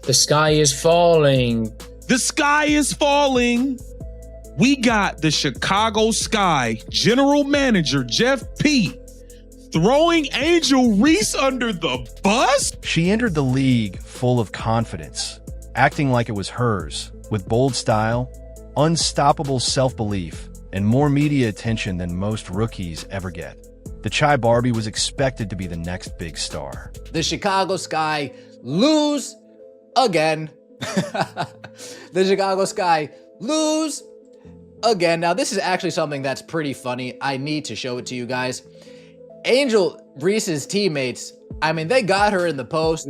The sky is falling. The sky is falling. We got the Chicago Sky general manager, Jeff P., throwing Angel Reese under the bus? She entered the league full of confidence, acting like it was hers, with bold style, unstoppable self-belief, and more media attention than most rookies ever get. The Chai Barbie was expected to be the next big star. The Chicago Sky lose again. The Chicago Sky lose again. Now, this is actually something that's pretty funny. I need to show it to you guys. Angel Reese's teammates, I mean, they got her in the post,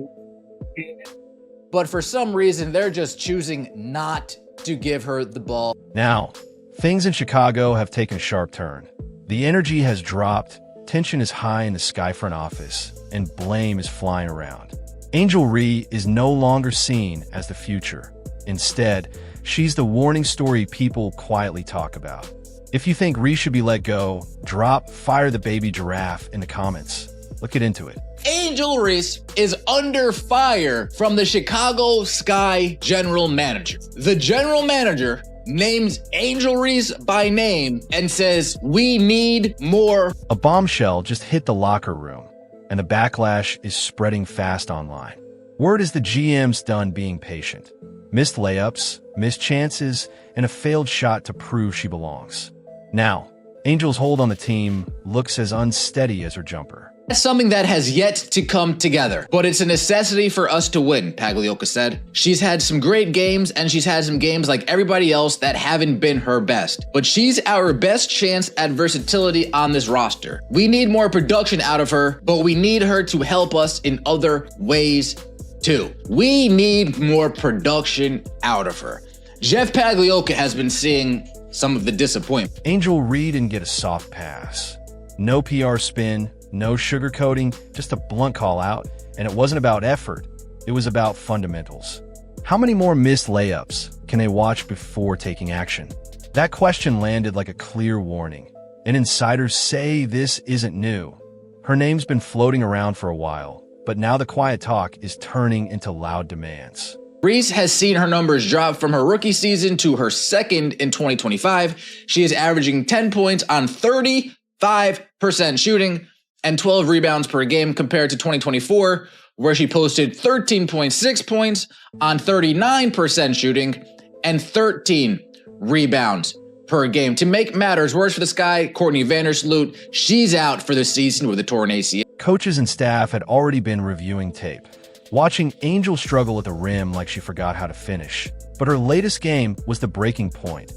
but for some reason, they're just choosing not to give her the ball. Now, things in Chicago have taken a sharp turn. The energy has dropped, tension is high in the Sky front office, and blame is flying around. Angel Reese is no longer seen as the future. Instead, she's the warning story people quietly talk about. If you think Reese should be let go, drop "Fire the Baby Giraffe" in the comments. Let's get into it. Angel Reese is under fire from the Chicago Sky general manager. The general manager names Angel Reese by name and says, "We need more." A bombshell just hit the locker room, and the backlash is spreading fast online. Word is the GM's done being patient. Missed layups, missed chances, and a failed shot to prove she belongs. Now, Angel's hold on the team looks as unsteady as her jumper. That's something that has yet to come together, but it's a necessity for us to win, Pagliuca said. She's had some great games, and she's had some games like everybody else that haven't been her best. But she's our best chance at versatility on this roster. We need more production out of her, but we need her to help us in other ways too. We need more production out of her. Jeff Pagliuca has been seeing some of the disappointment. Angel Reese didn't get a soft pass. No PR spin, no sugarcoating, just a blunt call out. And it wasn't about effort, it was about fundamentals. How many more missed layups can they watch before taking action? That question landed like a clear warning. And insiders say this isn't new. Her name's been floating around for a while, but now the quiet talk is turning into loud demands. Reese has seen her numbers drop from her rookie season to her second in 2025. She is averaging 10 points on 35% shooting and 12 rebounds per game compared to 2024, where she posted 13.6 points on 39% shooting and 13 rebounds per game. To make matters worse for the Sky, Courtney Vandersloot, she's out for the season with a torn ACL. Coaches and staff had already been reviewing tape, watching Angel struggle at the rim like she forgot how to finish. But her latest game was the breaking point.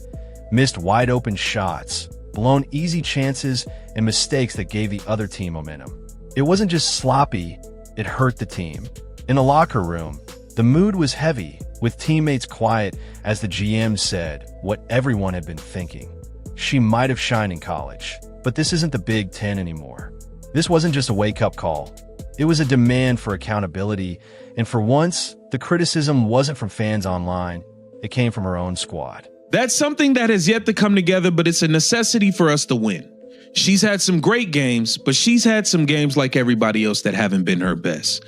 Missed wide-open shots, blown easy chances, and mistakes that gave the other team momentum. It wasn't just sloppy, it hurt the team. In the locker room, the mood was heavy, with teammates quiet as the GM said what everyone had been thinking. She might have shined in college, but this isn't the Big Ten anymore. This wasn't just a wake-up call. It was a demand for accountability, and for once, the criticism wasn't from fans online. It came from her own squad. That's something that has yet to come together, but it's a necessity for us to win. She's had some great games, but she's had some games like everybody else that haven't been her best.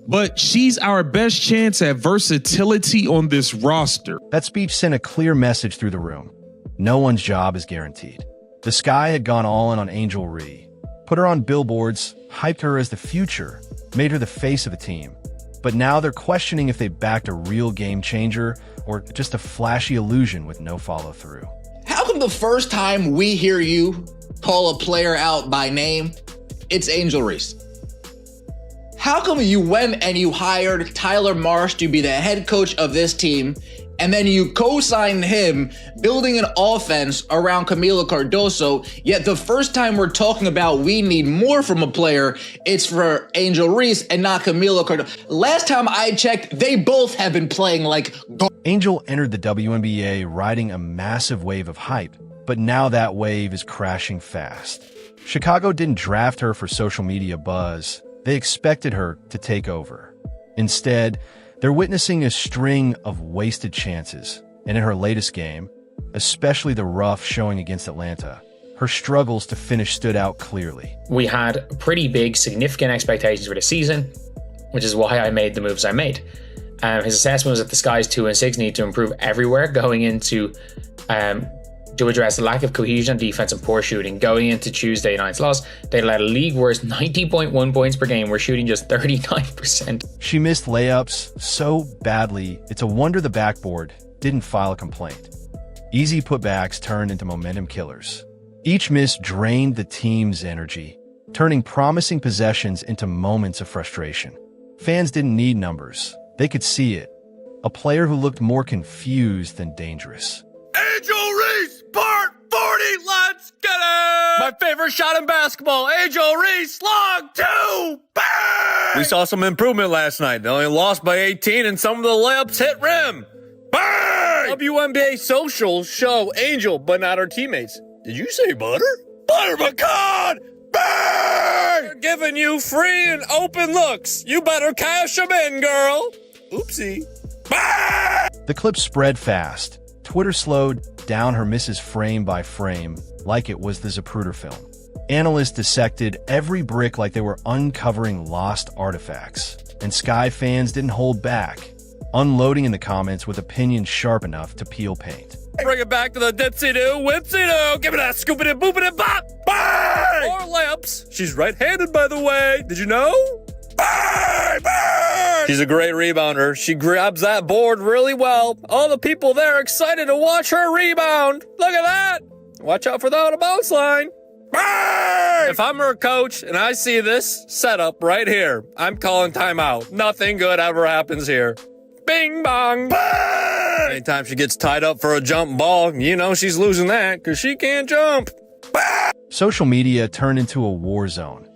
But she's our best chance at versatility on this roster. That speech sent a clear message through the room. No one's job is guaranteed. The Sky had gone all in on Angel Reese, put her on billboards, hyped her as the future, made her the face of the team. But now they're questioning if they backed a real game changer or just a flashy illusion with no follow-through. How come the first time we hear you call a player out by name, it's Angel Reese? How come you went and you hired Tyler Marsh to be the head coach of this team, and then you co-signed him, building an offense around Camila Cardoso, yet the first time we're talking about we need more from a player, it's for Angel Reese and not Camila Cardoso. Last time I checked, they both have been playing like... Angel entered the WNBA riding a massive wave of hype, but now that wave is crashing fast. Chicago didn't draft her for social media buzz. They expected her to take over. Instead, they're witnessing a string of wasted chances, and in her latest game, especially the rough showing against Atlanta, her struggles to finish stood out clearly. We had pretty big, significant expectations for the season, which is why I made the moves I made. His assessment was that the Sky's 2 and 6 need to improve everywhere going into to address the lack of cohesion on defense and poor shooting. Going into Tuesday night's loss, they let a league worst 90.1 points per game. We're shooting just 39%. She missed layups so badly, it's a wonder the backboard didn't file a complaint. Easy putbacks turned into momentum killers. Each miss drained the team's energy, turning promising possessions into moments of frustration. Fans didn't need numbers. They could see it. A player who looked more confused than dangerous. Angel Reese, part 40, let's get it! My favorite shot in basketball, Angel Reese, long 2, bang! We saw some improvement last night. They only lost by 18 and some of the layups hit rim. Bang! WNBA socials show Angel, but not her teammates. Did you say butter? Butter pecan! Bang! They're giving you free and open looks. You better cash them in, girl. Oopsie. Bang! The clip spread fast. Twitter slowed down her misses frame by frame like it was the Zapruder film. Analysts dissected every brick like they were uncovering lost artifacts. And Sky fans didn't hold back, unloading in the comments with opinions sharp enough to peel paint. Bring it back to the dipsy-doo, whipsy-doo. Give me that scoopity-boopity-bop. Bang! More layups. She's right-handed, by the way. Did you know? Bang! Bang! She's a great rebounder. She grabs that board really well. All the people there are excited to watch her rebound. Look at that. Watch out for the out-of-bounds line. Bang! If I'm her coach and I see this setup right here, I'm calling timeout. Nothing good ever happens here. Bing bong. Bang! Anytime she gets tied up for a jump ball, you know she's losing that because she can't jump. Bang! Social media turned into a war zone.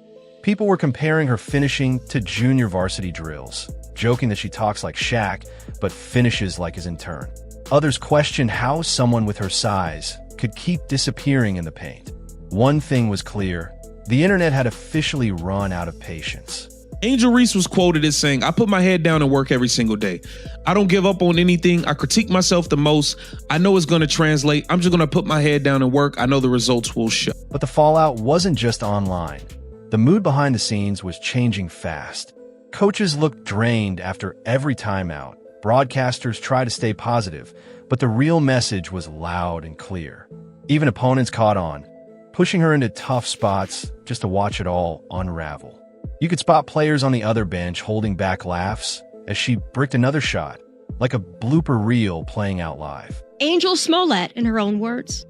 People were comparing her finishing to junior varsity drills, joking that she talks like Shaq, but finishes like his intern. Others questioned how someone with her size could keep disappearing in the paint. One thing was clear: the internet had officially run out of patience. Angel Reese was quoted as saying, "I put my head down and work every single day. I don't give up on anything. I critique myself the most. I know it's going to translate. I'm just going to put my head down and work. I know the results will show." But the fallout wasn't just online. The mood behind the scenes was changing fast. Coaches looked drained after every timeout. Broadcasters tried to stay positive, but the real message was loud and clear. Even opponents caught on, pushing her into tough spots just to watch it all unravel. You could spot players on the other bench holding back laughs as she bricked another shot, like a blooper reel playing out live. Angel Smollett, in her own words.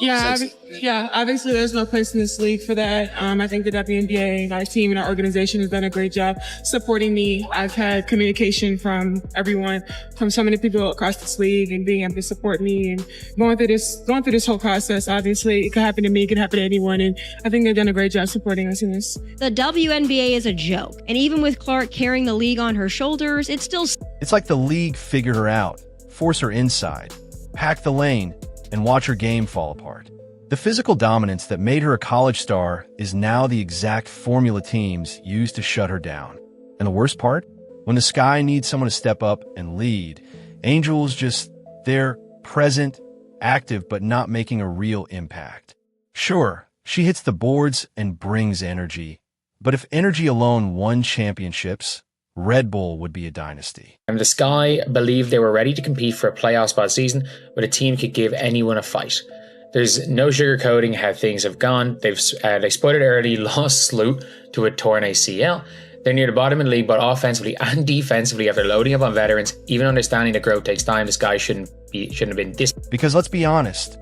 Yeah, obviously there's no place in this league for that. I think the WNBA, our team and our organization has done a great job supporting me. I've had communication from everyone, from so many people across this league, and being able to support me and going through this whole process. Obviously, it could happen to me, it could happen to anyone, and I think they've done a great job supporting us in this. The WNBA is a joke, and even with Clark carrying the league on her shoulders, it's still... It's like the league figured her out, force her inside, pack the lane, and watch her game fall apart. The physical dominance that made her a college star is now the exact formula teams use to shut her down. And the worst part? When the Sky needs someone to step up and lead, Angel's just there, present, active, but not making a real impact. Sure, she hits the boards and brings energy, but if energy alone won championships, Red Bull would be a dynasty. And the Sky believed they were ready to compete for a playoff spot season, but a team could give anyone a fight. There's no sugarcoating how things have gone. They spotted early, lost Sloot to a torn ACL. They're near the bottom in the league, but offensively and defensively, after loading up on veterans, even understanding that growth takes time, the Sky shouldn't have been this. Because let's be honest,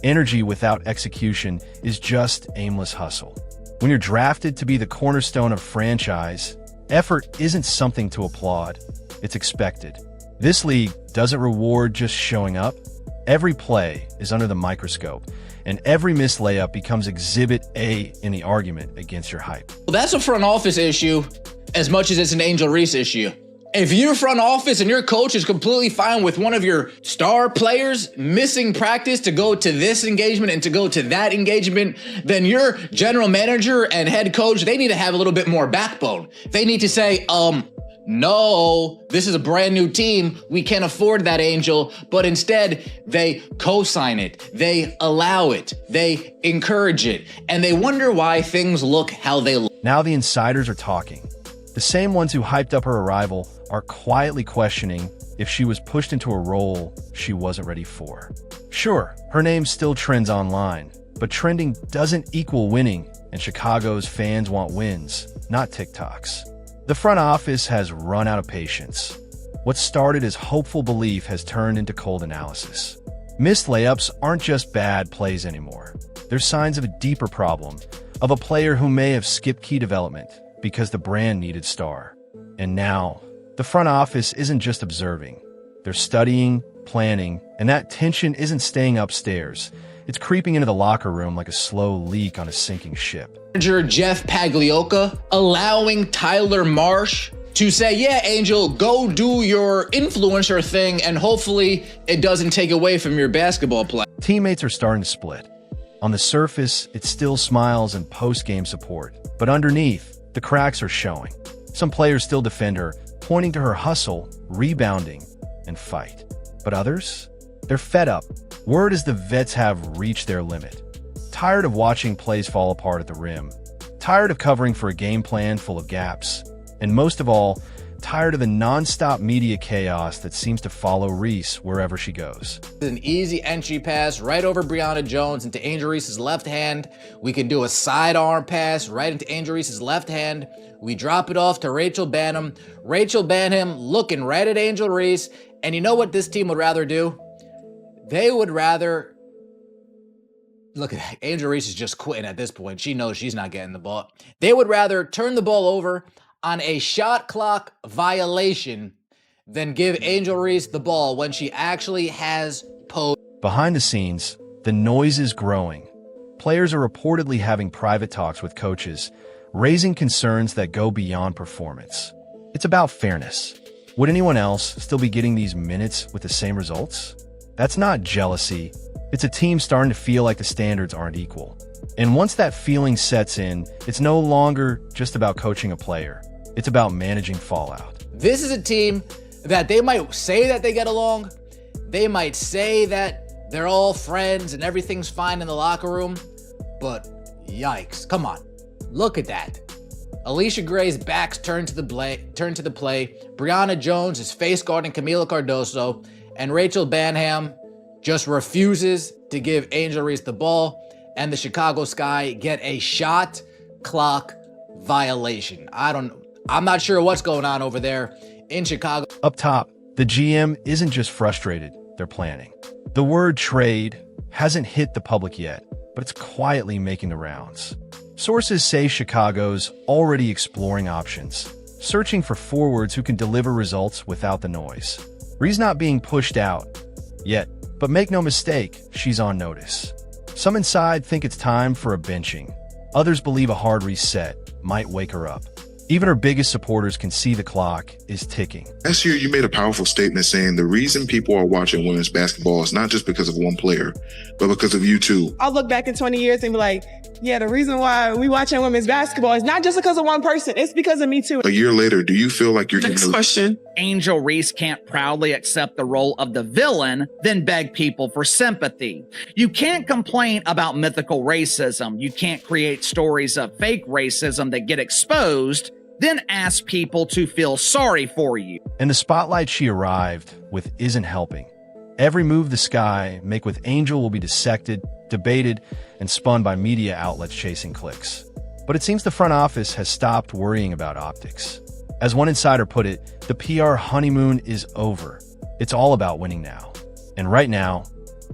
energy without execution is just aimless hustle. When you're drafted to be the cornerstone of franchise, effort isn't something to applaud, it's expected. This league doesn't reward just showing up. Every play is under the microscope, and every missed layup becomes Exhibit A in the argument against your hype. Well, that's a front office issue as much as it's an Angel Reese issue. If your front office and your coach is completely fine with one of your star players missing practice to go to this engagement and to go to that engagement, then your general manager and head coach, they need to have a little bit more backbone. They need to say, no, this is a brand new team. We can't afford that, Angel. But instead, they co-sign it. They allow it. They encourage it. And they wonder why things look how they look. Now the insiders are talking. The The same ones who hyped up her arrival are quietly questioning if she was pushed into a role she wasn't ready for. Sure, her name still trends online, but trending doesn't equal winning, and Chicago's fans want wins, not TikToks. The front office has run out of patience. What started as hopeful belief has turned into cold analysis. Missed layups aren't just bad plays anymore. They're signs of a deeper problem, of a player who may have skipped key development because the brand needed star. And now, the front office isn't just observing. They're studying, planning, and that tension isn't staying upstairs. It's creeping into the locker room like a slow leak on a sinking ship. Manager Jeff Pagliocca allowing Tyler Marsh to say, yeah, Angel, go do your influencer thing, and hopefully it doesn't take away from your basketball play. Teammates are starting to split. On the surface, it still smiles and post-game support, but underneath, the cracks are showing. Some players still defend her, pointing to her hustle, rebounding, and fight. But others? They're fed up. Word is the vets have reached their limit. Tired of watching plays fall apart at the rim. Tired of covering for a game plan full of gaps. And most of all, tired of the non-stop media chaos that seems to follow Reese wherever she goes. An easy entry pass right over Brianna Jones into Angel Reese's left hand. We can do a sidearm pass right into Angel Reese's left hand. We drop it off to Rachel Banham. Rachel Banham looking right at Angel Reese. And you know what this team would rather do? They would rather... Look at that. Angel Reese is just quitting at this point. She knows she's not getting the ball. They would rather turn the ball over on a shot clock violation than give Angel Reese the ball when she actually has posed. Behind the scenes, the noise is growing. Players are reportedly having private talks with coaches, raising concerns that go beyond performance. It's about fairness. Would anyone else still be getting these minutes with the same results? That's not jealousy. It's a team starting to feel like the standards aren't equal. And once that feeling sets in, it's no longer just about coaching a player. It's about managing fallout. This is a team that they might say that they get along. They might say that they're all friends and everything's fine in the locker room. But yikes, come on. Look at that. Alicia Gray's back's turned to the play. Brianna Jones is face guarding Camila Cardoso. And Rachel Banham just refuses to give Angel Reese the ball. And the Chicago Sky get a shot clock violation. I'm not sure what's going on over there in Chicago. Up top, the GM isn't just frustrated, they're planning. The word trade hasn't hit the public yet, but it's quietly making the rounds. Sources say Chicago's already exploring options, searching for forwards who can deliver results without the noise. Ree's not being pushed out yet, but make no mistake, she's on notice. Some inside think it's time for a benching. Others believe a hard reset might wake her up. Even her biggest supporters can see the clock is ticking. Last year, you made a powerful statement saying the reason people are watching women's basketball is not just because of one player, but because of you too. I'll look back in 20 years and be like, yeah, the reason why we watching women's basketball is not just because of one person. It's because of me too. A year later, do you feel like you're Next question. Angel Reese can't proudly accept the role of the villain, then beg people for sympathy. You can't complain about mythical racism. You can't create stories of fake racism that get exposed, then ask people to feel sorry for you. And the spotlight she arrived with isn't helping. Every move the Sky make with Angel will be dissected, debated, and spun by media outlets chasing clicks. But it seems the front office has stopped worrying about optics. As one insider put it, the PR honeymoon is over. It's all about winning now. And right now,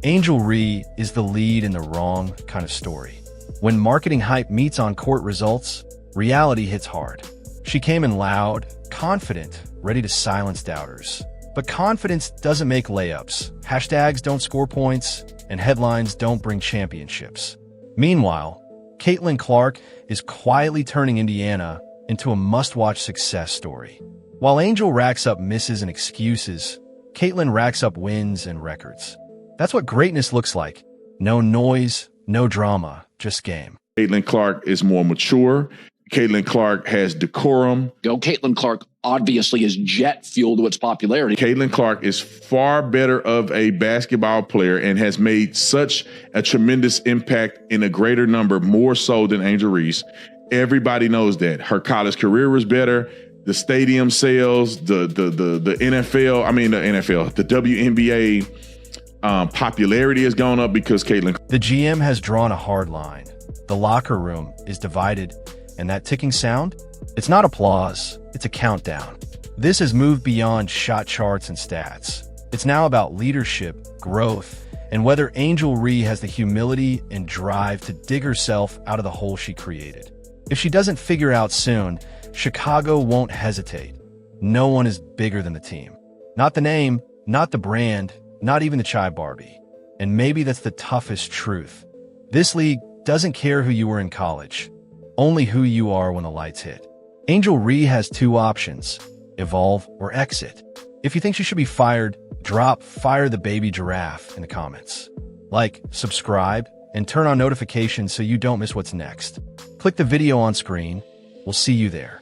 Angel Reese is the lead in the wrong kind of story. When marketing hype meets on-court results, reality hits hard. She came in loud, confident, ready to silence doubters. But confidence doesn't make layups, hashtags don't score points, and headlines don't bring championships. Meanwhile, Caitlin Clark is quietly turning Indiana into a must-watch success story. While Angel racks up misses and excuses, Caitlin racks up wins and records. That's what greatness looks like. No noise, no drama, just game. Caitlin Clark is more mature. Caitlin Clark has decorum. Caitlin Clark obviously is jet fuel to its popularity. Caitlin Clark is far better of a basketball player and has made such a tremendous impact in a greater number, more so than Angel Reese. Everybody knows that. Her college career was better. the stadium sales, the NFL, the WNBA popularity has gone up because Caitlin. The GM has drawn a hard line. The locker room is divided, and that ticking sound? It's not applause, it's a countdown. This has moved beyond shot charts and stats. It's now about leadership, growth, and whether Angel Reese has the humility and drive to dig herself out of the hole she created. If she doesn't figure out soon, Chicago won't hesitate. No one is bigger than the team. Not the name, not the brand, not even the Chai Barbie. And maybe that's the toughest truth. This league doesn't care who you were in college, only who you are when the lights hit. Angel Reese has two options, evolve or exit. If you think she should be fired, drop Fire the Baby Giraffe in the comments. Like, subscribe, and turn on notifications so you don't miss what's next. Click the video on screen. We'll see you there.